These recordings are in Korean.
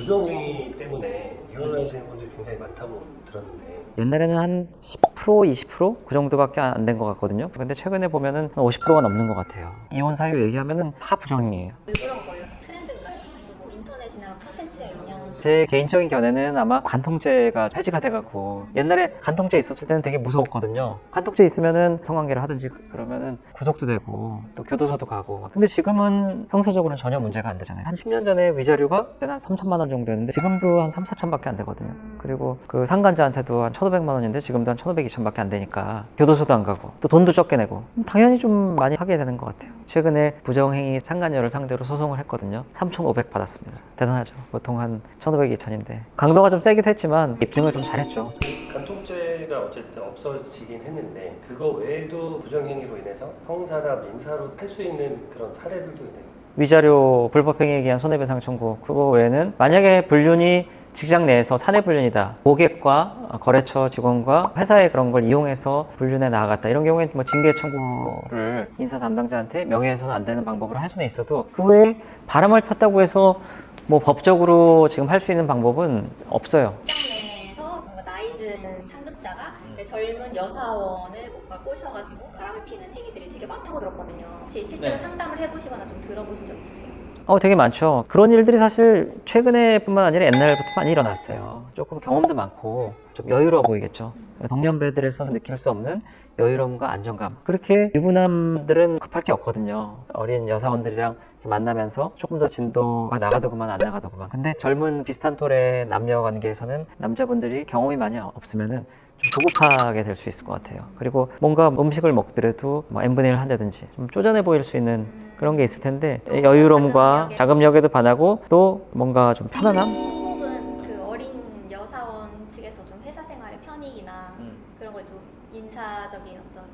부정행위 때문에 이혼하시는 분들이 굉장히 많다고 들었는데 옛날에는 한 10%, 20%? 그 정도밖에 안 된 것 같거든요. 근데 최근에 보면은 50%가 넘는 것 같아요. 이혼 사유 얘기하면은 다 부정행위예요. 왜 그런 거예요? 트렌드인가요? 뭐 인터넷이나 콘텐츠의 영향? 제 개인적인 견해는 아마 간통죄가 폐지가 돼가고, 옛날에 간통죄 있었을 때는 되게 무서웠거든요. 간통죄 있으면은 성관계를 하든지 그러면은 구속도 되고 또 교도소도 가고. 근데 지금은 형사적으로는 전혀 문제가 안 되잖아요. 한 10년 전에 위자료가 한 3천만 원 정도였는데 지금도 한 3, 4천밖에 안 되거든요. 그리고 그 상간자한테도 한 1,500만 원인데 지금도 한 1,500, 2천밖에 안 되니까 교도소도 안 가고 또 돈도 적게 내고 당연히 좀 많이 하게 되는 것 같아요. 최근에 부정행위 상간녀를 상대로 소송을 했거든요. 3,500 받았습니다. 대단하죠. 보통 한 1,500, 2천인데 강도가 좀 세기도 했지만 입증을 좀 잘했죠. 간통죄가 어쨌든 없어지긴 했는데 그거 외에도 부정행위로 인해서 형사나 민사로 할 수 있는 그런 사례들도 있네요. 위자료 불법행위에 의한 손해배상 청구, 그거 외에는 만약에 불륜이 직장 내에서 사내 불륜이다, 고객과 거래처 직원과 회사의 그런 걸 이용해서 불륜에 나아갔다, 이런 경우에는 뭐 징계 청구를 인사 담당자한테 명예훼손 안 되는 방법으로 할 수는 있어도 그 외에 바람을 폈다고 해서 뭐 법적으로 지금 할 수 있는 방법은 없어요. 직장 내에서 뭔가 나이 든 상급자가 젊은 여사원을 뭔가 꼬셔가지고 바람을 피는 행위들이 되게 많다고 들었거든요. 혹시 실제로 상담을 해보시거나 좀 들어보신 적 있으세요? 되게 많죠. 그런 일들이 사실 최근에 뿐만 아니라 옛날부터 많이 일어났어요. 조금 경험도 많고 좀 여유로워 보이겠죠. 동년배들에서 느낄 수 없는 여유로움과 안정감. 그렇게 유부남들은 급할 게 없거든요. 어린 여사원들이랑 만나면서 조금 더 진도가 나가더구만 안 나가더구만. 근데 젊은 비슷한 또래 남녀 관계에서는 남자분들이 경험이 많이 없으면은 좀 조급하게 될 수 있을 것 같아요. 그리고 뭔가 음식을 먹더라도 뭐 n분의 1 한다든지 좀 쪼잔해 보일 수 있는 그런 게 있을 텐데, 여유로움과 자금력에도 반하고 또 뭔가 좀 편안함? 혹은 그 어린 여사원 측에서 좀 회사 생활의 편익이나 그런 걸 좀 인사적인 어떤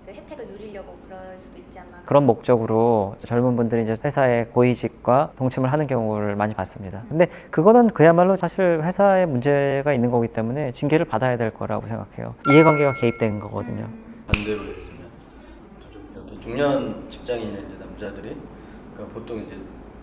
그 혜택을 누리려고 그럴 수도 있지 않나. 그런 목적으로 젊은 분들이 이제 회사의 고위직과 동침을 하는 경우를 많이 봤습니다. 근데 그거는 그야말로 사실 회사에 문제가 있는 거기 때문에 징계를 받아야 될 거라고 생각해요. 이해관계가 개입된 거거든요. 반대로 예를 들면 이렇게 중년 직장인의 이제 남자들이 그러니까 보통 이제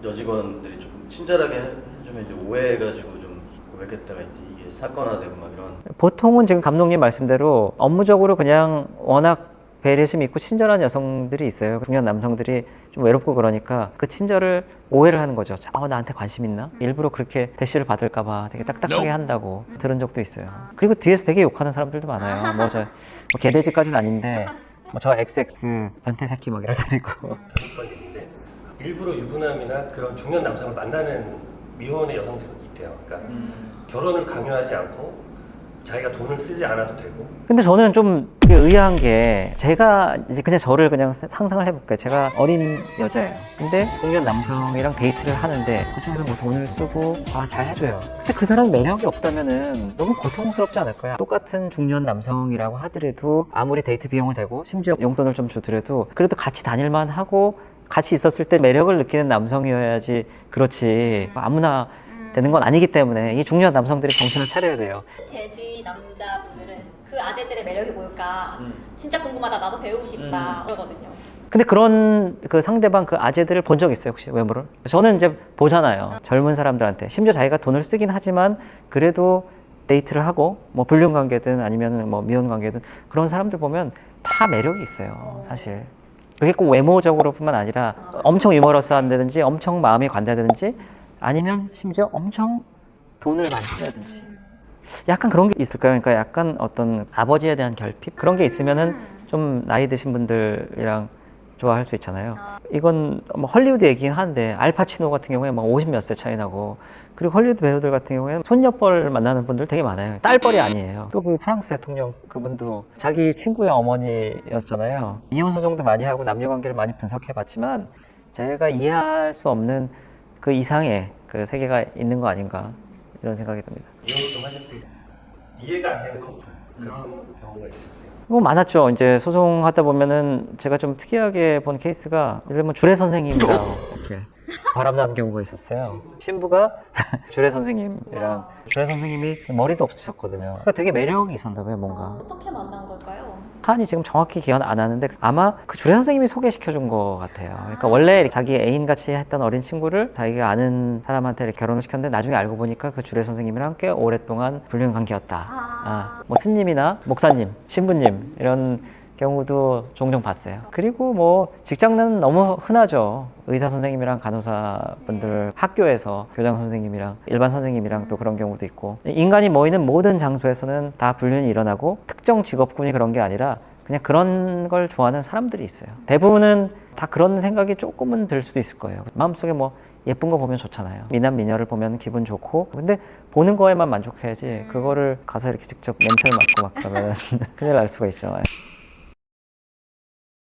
여직원들이 조금 친절하게 해주면 이제 오해해가지고 좀 고백했다가 이제 이게 사건화되고 막 이런. 보통은 지금 감독님 말씀대로 업무적으로 그냥 워낙 배려심 있고 친절한 여성들이 있어요. 중년 남성들이 좀 외롭고 그러니까 그 친절을 오해를 하는 거죠. 나한테 관심 있나? 일부러 그렇게 대시를 받을까봐 되게 딱딱하게 한다고 들은 적도 있어요. 그리고 뒤에서 되게 욕하는 사람들도 많아요. 뭐 개돼지까지는 아닌데 뭐 저 XX 변태 새끼 막 이럴 때도 있고. 잠깐 얘기인데 일부러 유부남이나 그런 중년 남성을 만나는 미혼의 여성들이 있대요. 그러니까 결혼을 강요하지 않고 자기가 돈을 쓰지 않아도 되고. 근데 저는 좀 되게 의아한 게, 제가 이제 그냥 저를 그냥 상상을 해볼게요. 제가 어린 여자예요. 근데 중년 남성이랑 데이트를 하는데 그쪽에서 뭐 돈을 쓰고 잘 해줘요. 근데 그 사람이 매력이 없다면은 너무 고통스럽지 않을까요? 똑같은 중년 남성이라고 하더라도 아무리 데이트 비용을 대고 심지어 용돈을 좀 주더라도 그래도 같이 다닐만 하고 같이 있었을 때 매력을 느끼는 남성이어야지 그렇지 아무나 되는 건 아니기 때문에 이 중년 남성들이 정신을 차려야 돼요. 제 주위 남자분들은 그 아재들의 매력이 뭘까 진짜 궁금하다, 나도 배우고 싶다 그러거든요. 근데 그런 그 상대방 그 아재들을 본 적 있어요, 혹시 외모를? 저는 이제 보잖아요. 젊은 사람들한테. 심지어 자기가 돈을 쓰긴 하지만 그래도 데이트를 하고 뭐 불륜 관계든 아니면 뭐 미혼 관계든 그런 사람들 보면 다 매력이 있어요, 사실. 그게 꼭 외모적으로뿐만 아니라 엄청 유머러스한다든지 엄청 마음이 관대하다든지 아니면 심지어 엄청 돈을 많이 쓰다든지 약간 그런 게 있을까요? 그러니까 약간 어떤 아버지에 대한 결핍? 그런 게 있으면은 좀 나이 드신 분들이랑 좋아할 수 있잖아요. 이건 뭐 헐리우드 얘기긴 한데 알파치노 같은 경우에 막 50 몇 세 차이 나고, 그리고 헐리우드 배우들 같은 경우에는 손녀뻘 만나는 분들 되게 많아요. 딸뻘이 아니에요. 또 그 프랑스 대통령 그분도 자기 친구의 어머니였잖아요. 이혼 소송도 많이 하고 남녀 관계를 많이 분석해 봤지만 제가 이해할 수 없는 그 이상의 그 세계가 있는 거 아닌가 이런 생각이 듭니다. 이혼 좀 하실 때 이해가 안 되는 커플 그런 경우가 있으셨어요? 뭐 많았죠. 이제 소송하다 보면은 제가 좀 특이하게 본 케이스가, 예를 들면 주례 선생님이랑 이렇게 바람나는 경우가 있었어요. 신부가 주례 선생님이랑, 주례 선생님이 머리도 없으셨거든요. 그러니까 되게 매력이 있었나 봐요, 뭔가. 어떻게 만난 걸까요? 사안이 지금 정확히 기억 안 나는데 아마 그 주례 선생님이 소개시켜 준 것 같아요. 그러니까 원래 자기 애인 같이 했던 어린 친구를 자기가 아는 사람한테 이렇게 결혼을 시켰는데 나중에 알고 보니까 그 주례 선생님이랑 꽤 오랫동안 불륜 관계였다. 뭐 스님이나 목사님, 신부님 이런 경우도 종종 봤어요. 그리고 뭐 직장은 너무 흔하죠. 의사 선생님이랑 간호사 분들, 학교에서 교장 선생님이랑 일반 선생님이랑 또 그런 경우도 있고, 인간이 모이는 모든 장소에서는 다 불륜이 일어나고 특정 직업군이 그런 게 아니라 그냥 그런 걸 좋아하는 사람들이 있어요. 대부분은 다 그런 생각이 조금은 들 수도 있을 거예요. 마음속에 뭐 예쁜 거 보면 좋잖아요. 미남 미녀를 보면 기분 좋고, 근데 보는 거에만 만족해야지 그거를 가서 이렇게 직접 냄새를 맡고 막 그러면 큰일 날 수가 있죠.